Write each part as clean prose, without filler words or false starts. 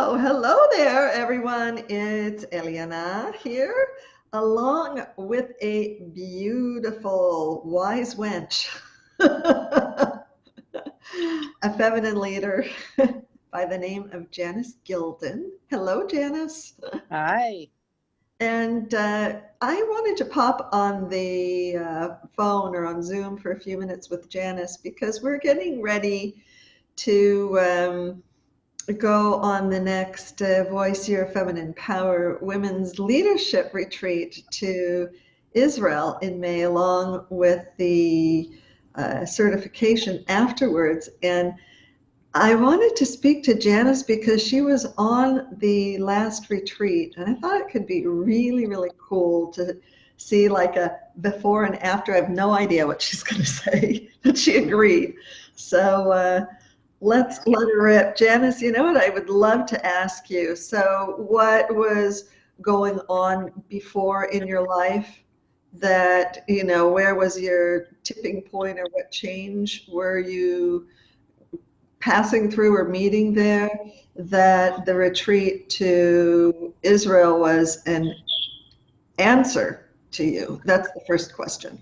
Hello there, everyone. It's Eliana here, along with a beautiful wise wench, a feminine leader by the name of Janis Gildin. Hello, Janis. Hi. And I wanted to pop on the phone or on Zoom for a few minutes with Janis because we're getting ready to go on the next Voice Your Feminine Power Women's Leadership Retreat to Israel in May, along with the certification afterwards. And I wanted to speak to Janice because she was on the last retreat, and I thought it could be really, really cool to see like a before and after. I have no idea what she's going to say, but she agreed. So let's let her rip. Janice, you know what I would love to ask you? So what was going on before in your life that, where was your tipping point or what change were you passing through or meeting there that the retreat to Israel was an answer to you? That's the first question.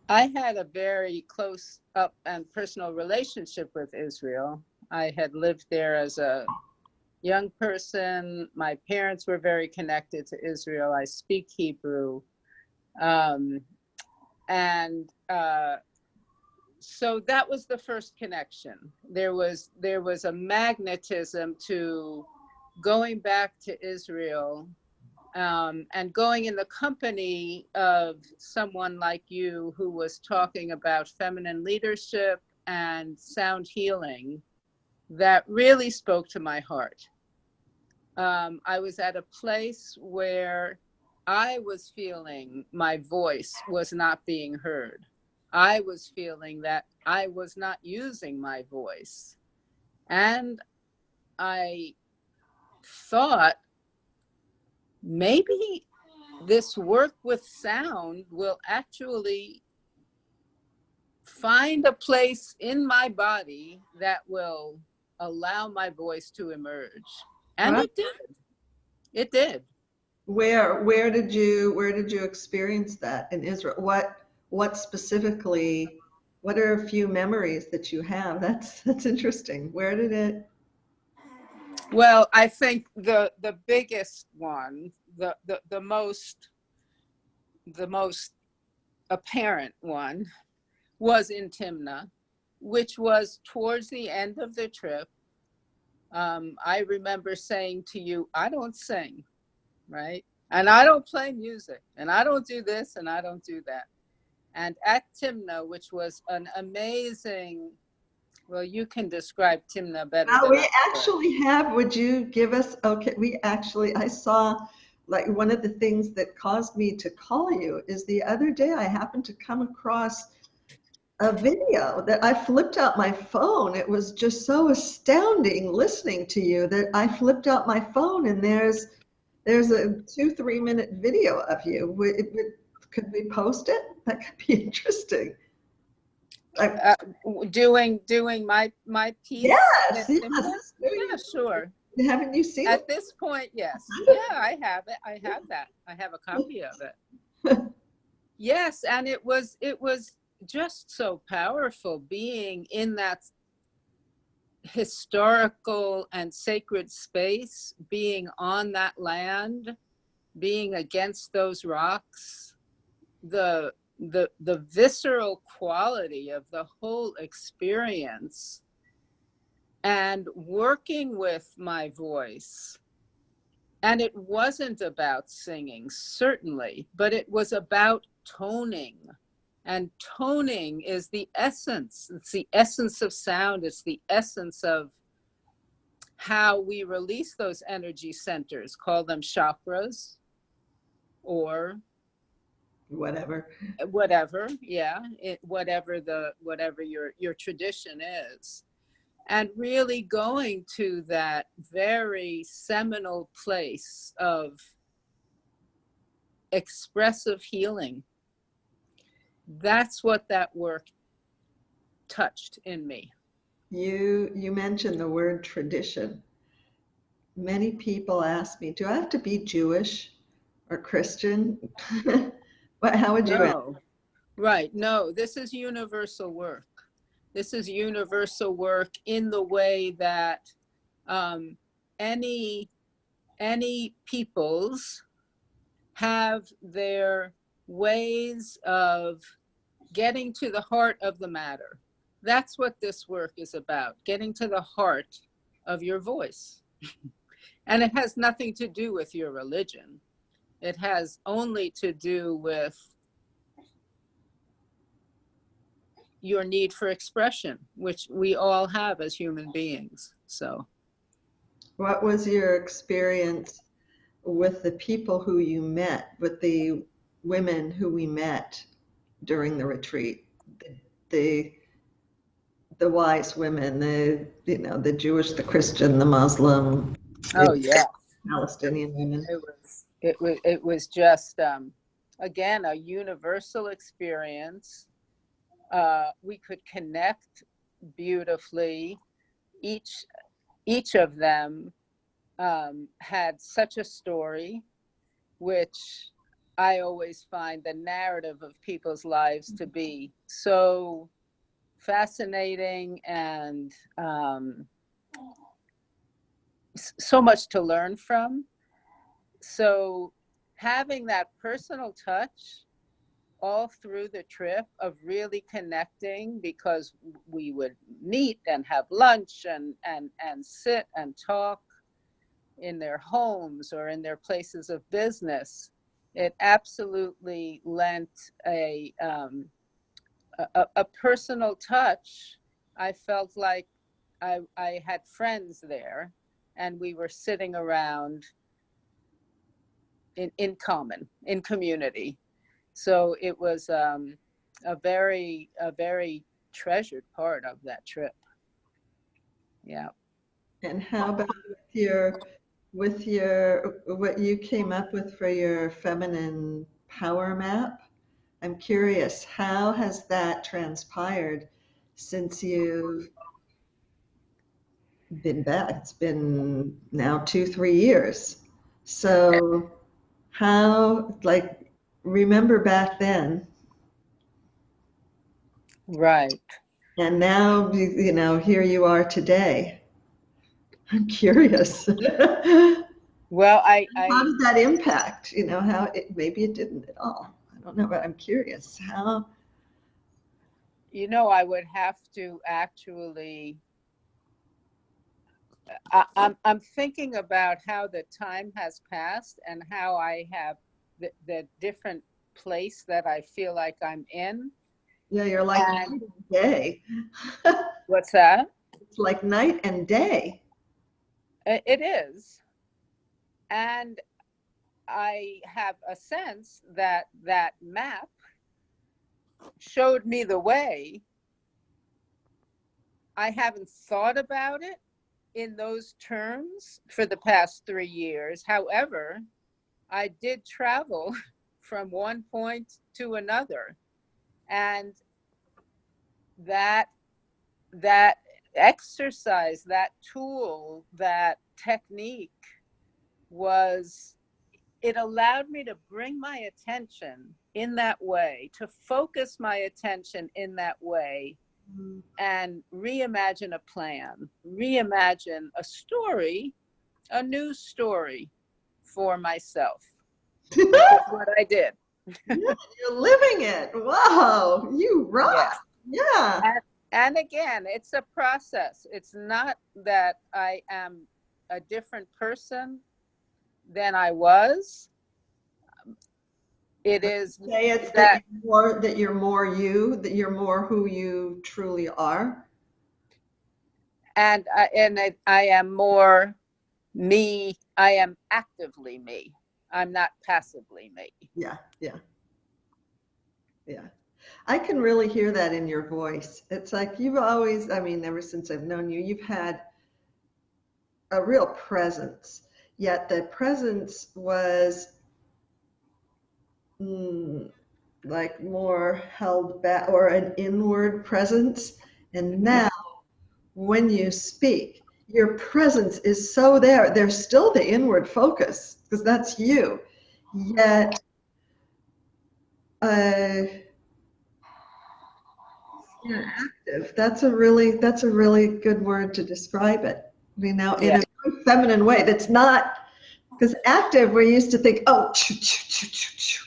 I had a very close up and personal relationship with Israel. I had lived there as a young person. My parents were very connected to Israel. I speak Hebrew. So that was the first connection. There was a magnetism to going back to Israel, and going in the company of someone like you who was talking about feminine leadership and sound healing that really spoke to my heart. I was at a place where I was feeling my voice was not being heard. I was feeling that I was not using my voice. And I thought maybe this work with sound will actually find a place in my body that will allow my voice to emerge. And it did. It did. Where did you experience that in Israel? What specifically, what are a few memories that you have? That's interesting. Where did it? Well, I think the biggest one, the most apparent one was in Timna, which was towards the end of the trip. I remember saying to you, I don't sing, right? And I don't play music, and I don't do this, and I don't do that. And at Timna, which was an amazing, well, you can describe Timna better than We I actually have, would you give us, okay, I saw, like, one of the things that caused me to call you is the other day I happened to come across a video that I flipped out my phone. It was just so astounding listening to you that I flipped out my phone, and there's a 2-3 minute video of you. Could we post it? That could be interesting. doing my piece. Yes, yes. Yeah, sure. Haven't you seen At it? this point, yes. Yeah, I have it. I have that. I have a copy of it. Yes, and it was just so powerful being in that historical and sacred space, being on that land, being against those rocks, the visceral quality of the whole experience, and working with my voice. And it wasn't about singing, certainly, but it was about toning. And toning is the essence. It's the essence of sound. It's the essence of how we release those energy centers, call them chakras, or Whatever. Yeah, whatever your tradition is. And really going to that very seminal place of expressive healing. That's what that work touched in me. You mentioned the word tradition. Many people ask me, do I have to be Jewish or Christian? How would you answer? No, right. No, this is universal work. This is universal work in the way that um, any peoples have their ways of getting to the heart of the matter. That's what this work is about, getting to the heart of your voice. And it has nothing to do with your religion. It has only to do with your need for expression, which we all have as human beings. So, What was your experience with the people who you met, with the women who we met during the retreat? The the wise women, the Jewish, the Christian, the Muslim, oh the yeah, Palestinian women. it was just again a universal experience. We could connect beautifully. Each of them had such a story, which I always find the narrative of people's lives to be so fascinating and so much to learn from. So having that personal touch all through the trip of really connecting, because we would meet and have lunch and sit and talk in their homes or in their places of business, it absolutely lent a personal touch. I felt like I had friends there, and we were sitting around in common, in community. So it was a very treasured part of that trip. Yeah. And how about with your what you came up with for your feminine power map? I'm curious, how has that transpired since you've been back? It's been now 2, 3 years. So how, like, remember back then, Right. and now, here you are today. I'm curious. Well, How did that impact? How maybe it didn't at all. I don't know, but I'm curious. How? I would have to actually, I'm thinking about how the time has passed and how I have the different place that I feel like I'm in. Yeah, you're like night And and day. what's that? It's like night and day. It is. And I have a sense that that map showed me the way. I haven't thought about it in those terms for the past 3 years. However, I did travel from one point to another. And that that exercise, that tool, that technique it allowed me to bring my attention in that way, to focus my attention in that way, and reimagine a plan, reimagine a story, a new story for myself, which is what I did. Yeah, you're living it. Wow, you Yeah. rock. Yeah. And again, it's a process. It's not that I am a different person than I was. It is Say it's that, that you're more you, that you're more who you truly are. I am more me. I am actively me. I'm not passively me. Yeah, yeah, yeah. I can really hear that in your voice. It's like you've always, I mean, ever since I've known you, you've had a real presence. Yet the presence was like more held back, or an inward presence, And now when you speak, your presence is so there. There's still the inward focus because that's you. Yet, yeah, active. That's a really good word to describe it. You know, in Yeah. a feminine way. That's not because active. We used to think, oh,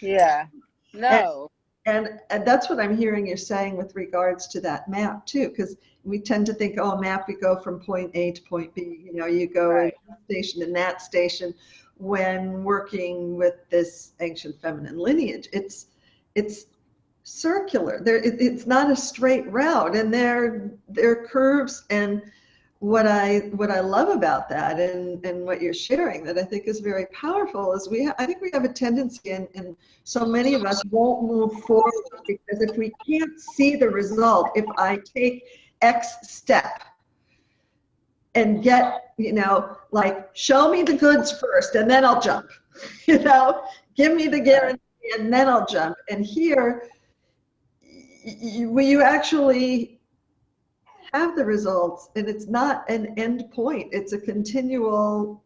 Yeah. and, No. and that's what I'm hearing you're saying with regards to that map too, because we tend to think, oh, a map, you go from point A to point B. You know, you go in Right. this station and that station. When working with this ancient feminine lineage, it's circular. It's not a straight route, and there are curves. And what I love about that, and what you're sharing that I think is very powerful, is I think we have a tendency, and so many of us won't move forward because if we can't see the result, if I take X step and get, like, show me the goods first and then I'll jump, give me the guarantee and then I'll jump. And here, you actually have the results, and it's not an end point. It's a continual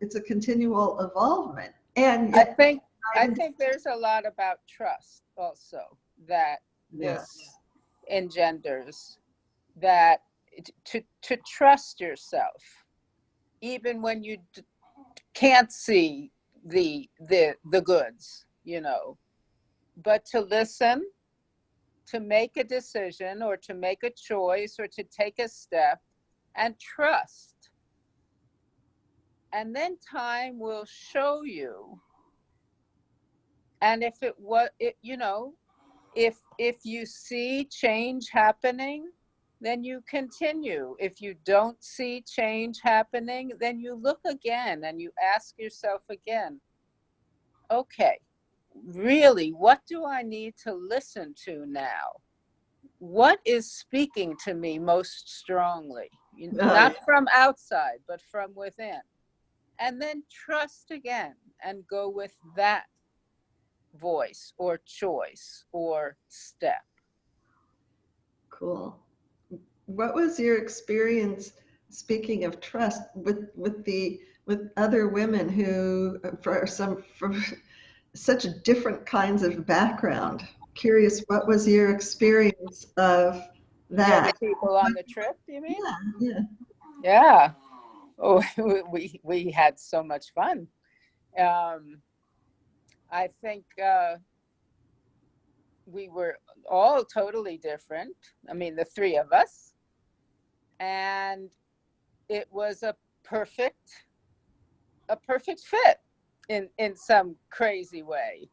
evolvement. And I think I think there's a lot about trust also that yeah, this engenders, that to trust yourself even when you can't see the goods, but to listen, to make a decision or to make a choice or to take a step and trust. And then time will show you. And if it was, if you see change happening, then you continue. If you don't see change happening, then you look again and you ask yourself again, okay, really, what do I need to listen to now? What is speaking to me most strongly? Not from outside, but from within. And then trust again and go with that voice or choice or step. cool. What was your experience, speaking of trust, with other women who, from such different kinds of background? Curious, what was your experience of The other that? people on the trip, you mean? Yeah. Yeah. Oh, we had so much fun. I think we were all totally different. I mean, the three of us. And it was a perfect fit in some crazy way.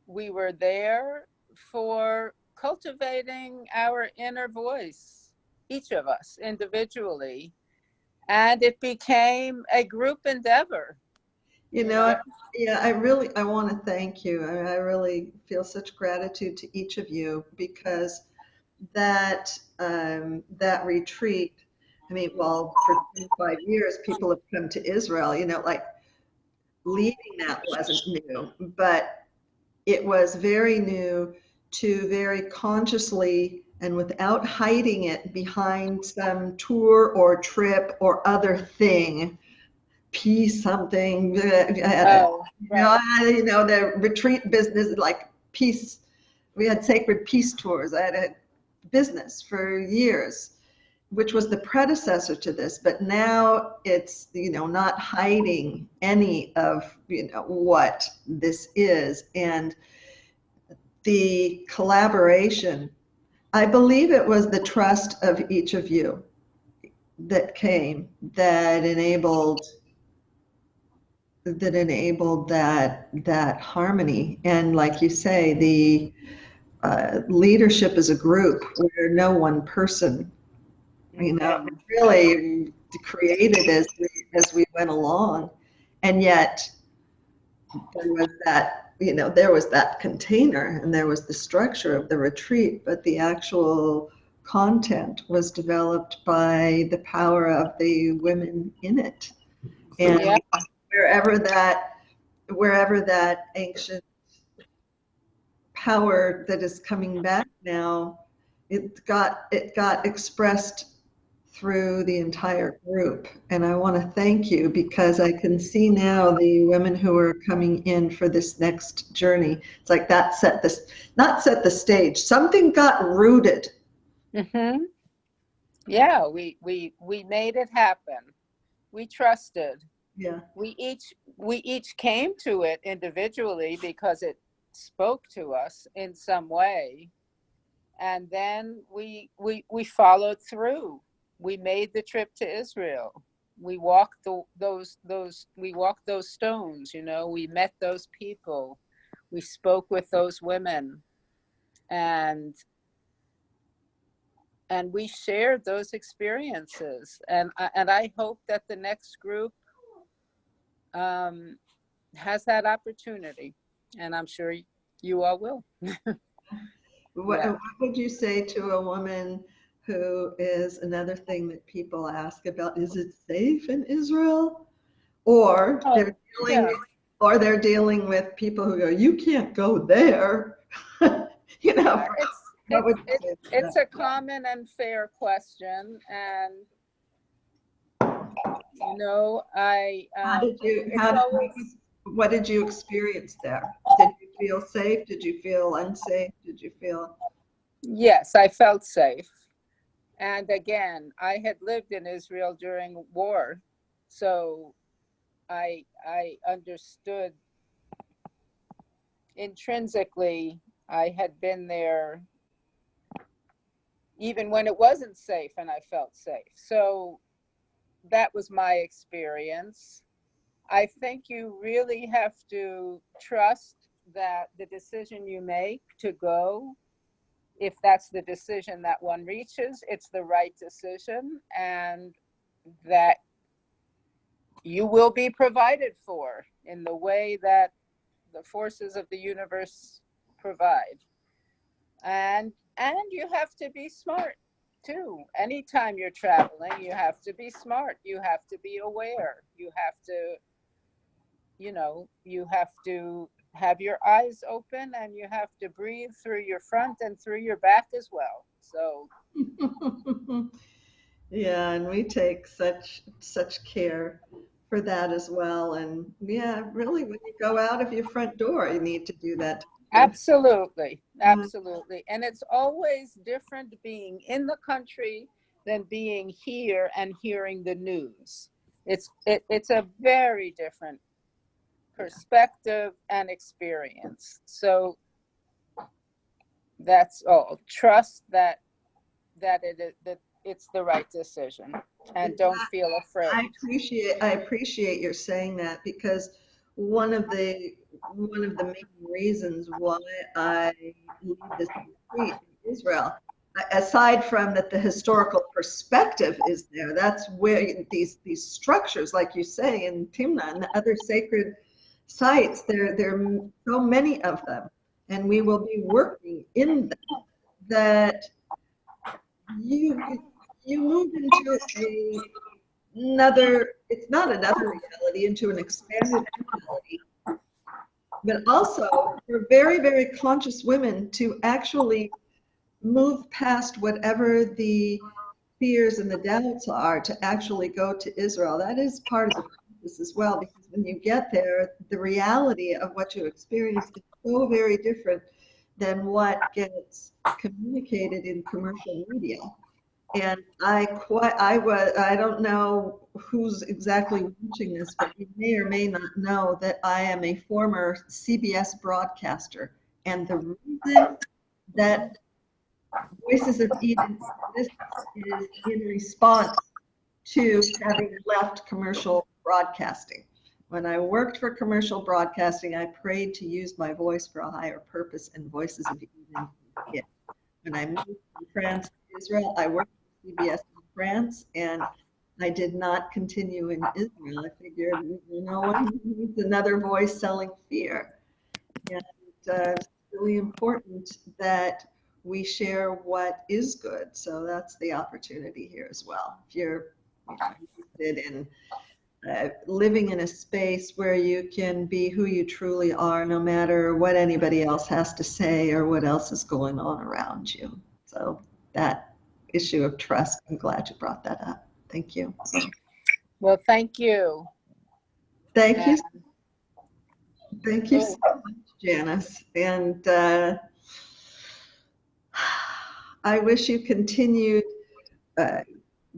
We were there for cultivating our inner voice, each of us individually, and it became a group endeavor. Yeah, I want to thank you. I really feel such gratitude to each of you, because that retreat, I mean, well, for 25 years, people have come to Israel, like leading that wasn't new, but it was very new to very consciously and without hiding it behind some tour or trip or other thing, peace something. Oh, right. The retreat business, like peace. We had sacred peace tours. I had a business for years, which was the predecessor to this, but now it's, not hiding any of, what this is. And the collaboration, I believe it was the trust of each of you that came, that harmony. And like you say, the leadership is a group where no one person, really created as we went along. And yet there was that container and there was the structure of the retreat, but the actual content was developed by the power of the women in it. And Yeah. wherever that ancient power that is coming back now it got expressed through the entire group. And I want to thank you because I can see now the women who are coming in for this next journey. It's like that set this, not set the stage. Something got rooted. Mm-hmm. Yeah, we made it happen. We trusted. Yeah. We each came to it individually because it spoke to us in some way, and then we followed through. We made the trip to Israel. We walked those stones, we met those people. We spoke with those women, and we shared those experiences. And I hope that the next group has that opportunity, and I'm sure you all will. Yeah. What would you say to a woman who is another thing that people ask about? Is it safe in Israel? Or Oh, dealing, yeah. or they're dealing with people who go, you can't go there. You know, Yeah, what would you it's say to it's that? a common and fair question, and I How did you, it's always. what did you experience there? Did you feel safe? Did you feel unsafe? Did you feel? Yes, I felt safe. And again, I had lived in Israel during war, so I understood intrinsically. I had been there even when it wasn't safe, and I felt safe. So that was my experience. I think you really have to trust that the decision you make to go, if that's the decision that one reaches, it's the right decision, and that you will be provided for in the way that the forces of the universe provide. And you have to be smart too. Anytime you're traveling, you have to be smart. You have to be aware. You have to have your eyes open, and you have to breathe through your front and through your back as well. So Yeah, and we take such care for that as well. And yeah, really, when you go out of your front door, you need to do that too. absolutely, Yeah. absolutely. And it's always different being in the country than being here and hearing the news. It's a very different perspective and experience. So that's all. Trust that it's the right decision, and don't feel afraid. I appreciate your saying that because one of the main reasons why I lead this retreat in Israel, aside from that the historical perspective is there, that's where these structures, like you say, in Timna and the other sacred sites, there are so many of them, and we will be working in them that you you move into another, it's not another reality, into an expanded reality, but also for very, very conscious women to actually move past whatever the fears and the doubts are to actually go to Israel. That is part of the process as well, because when you get there, the reality of what you experience is so very different than what gets communicated in commercial media. And I don't know who's exactly watching this, but you may or may not know that I am a former CBS broadcaster. And the reason that Voices of Eden exists is in response to having left commercial broadcasting. When I worked for commercial broadcasting, I prayed to use my voice for a higher purpose, and Voices of Eden did. When I moved from France to Israel, I worked for CBS in France, and I did not continue in Israel. I figured, one needs another voice selling fear. And it's really important that we share what is good. So that's the opportunity here as well. If you're interested in living in a space where you can be who you truly are, no matter what anybody else has to say or what else is going on around you. So that issue of trust. I'm glad you brought that up. Thank you. Well, thank you. Thank you. And, Thank you so much, Janice. And I wish you continued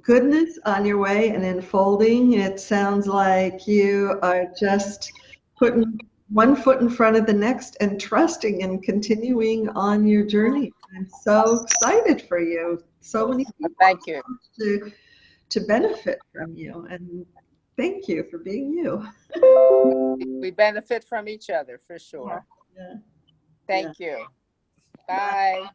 goodness on your way and unfolding. It sounds like you are just putting one foot in front of the next and trusting and continuing on your journey. I'm so excited for you. So many people thank you. to benefit from you. And thank you for being you. We benefit from each other for sure. Yeah. Thank you. Bye.